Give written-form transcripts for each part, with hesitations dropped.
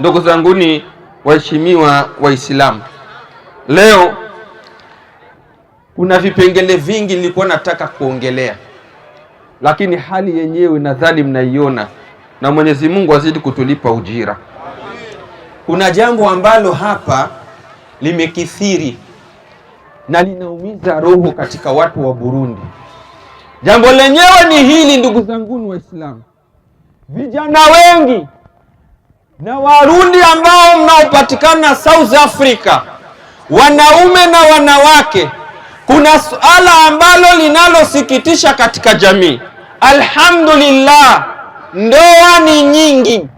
Ndugu zanguni waheshimiwa Waislamu, leo kuna vipengele vingi nilikuwa nataka kuongelea, lakini hali yenyewe nadhani mnaiona, na Mwenyezi Mungu azidi kutulipa ujira. Kuna jambo ambalo hapa limekithiri na linaumiza roho katika watu wa Burundi. Jambo lenyewe ni hili, ndugu zanguni Waislamu, vijana wengi na Warundi ambao mnaopatikana South Africa, wanaume na wanawake, kuna suala ambalo linalosikitisha katika jamii. Alhamdulillah, ndoa ni nyingi,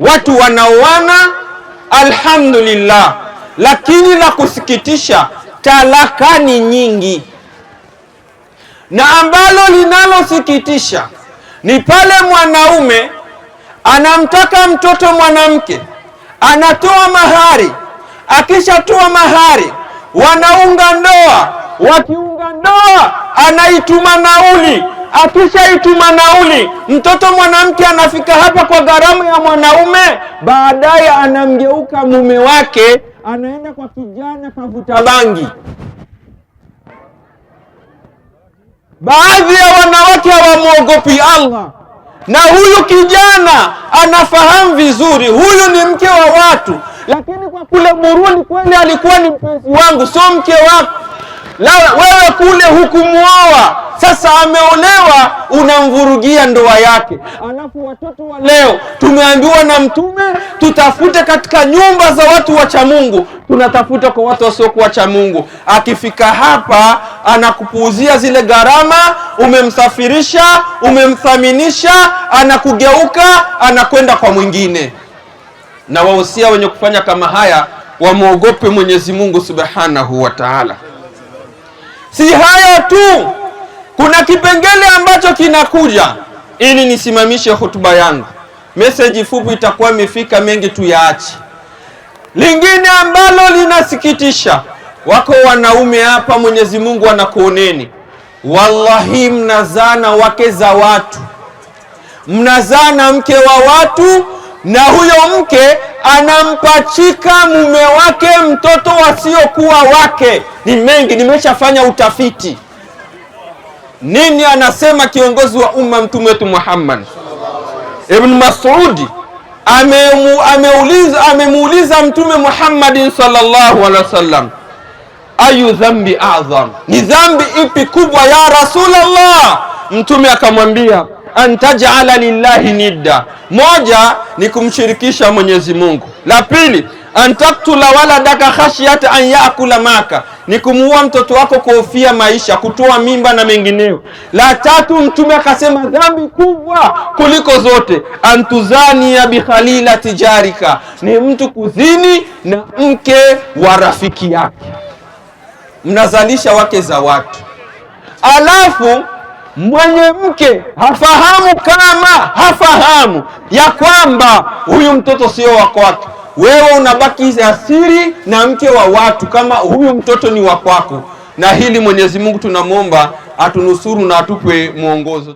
watu wanaoana, alhamdulillah, lakini la kusikitisha, talaka ni nyingi. Na ambalo linalosikitisha ni pale mwanaume anamtaka mtoto mwanamke, anatoa mahari, akishatoa mahari wanaunga ndoa, wakiunga ndoa anaituma nauli, akishaituma nauli mtoto mwanamke anafika hapa kwa gharama ya mwanaume, baadaye anamgeuka mume wake, anaenda kwa kijana kavuta bangi. Baadhi ya wanawake hawamuogopi Allah, na huyu kijana anafahamu vizuri huyu ni mke wa watu, lakini kwa kule Burundi kweli alikuwa ni mpenzi wangu, sio mke wako. Wewe kule hukumuoa, sasa ameolewa, unamvurugia ndoa yake. Alafu watoto wa leo tumeambiwa na Mtume tutafute katika nyumba za watu wacha Mungu, tunatafuta kwa watu wasiokuwa wacha Mungu. Akifika hapa anakupuuzia zile gharama, umemsafirisha, umemthaminisha, anakugeuka, anakwenda kwa mwingine. Na wahusia wenye kufanya kama haya wamuogope Mwenyezi Mungu Subhanahu wa Ta'ala. Si hayo tu, kuna kipengele ambacho kinakuja ili nisimamishe hotuba yangu. Message fupi itakuwa imefika, mengi tu yaache. Lingine ambalo linasikitisha, wako wanaume hapa, Mwenyezi Mungu anakuoneni, wallahi mnazana wake za watu, mnazana mke wa watu, na huyo mke anampachika mume wake mtoto wasiokuwa wake. Ni mengi, nimeshafanya utafiti. Nini anasema kiongozi wa umma, Mtume wetu Muhammad? Ibn Mas'ud amemuuliza Mtume Muhammad sallallahu alaihi wasallam, ayu dhambi a'zam, ni dhambi ipi kubwa ya Rasulullah? Mtume akamwambia, antaj'ala lillahi nidda, moja ni kumshirikisha Mwenyezi Mungu. La pili, antaktula waladaka khashyata an yaakula maka, ni kumuua mtoto wako kuhofia maisha, kutoa mimba na mengineo. La tatu, Mtume akasema dhambi kubwa kuliko zote, antuzani ya bikhalila tijarika, ni mtu kuzini na mke wa rafiki yake. Mnazalisha wake za watu, alafu mwenye mke hafahamu ya kwamba huyu mtoto sio wako wake. Wewe unabaki asiri na mke wa watu kama huyu mtoto ni wa kwako. Na hili Mwenyezi Mungu tunamwomba atunusuru na atupe mwongozo.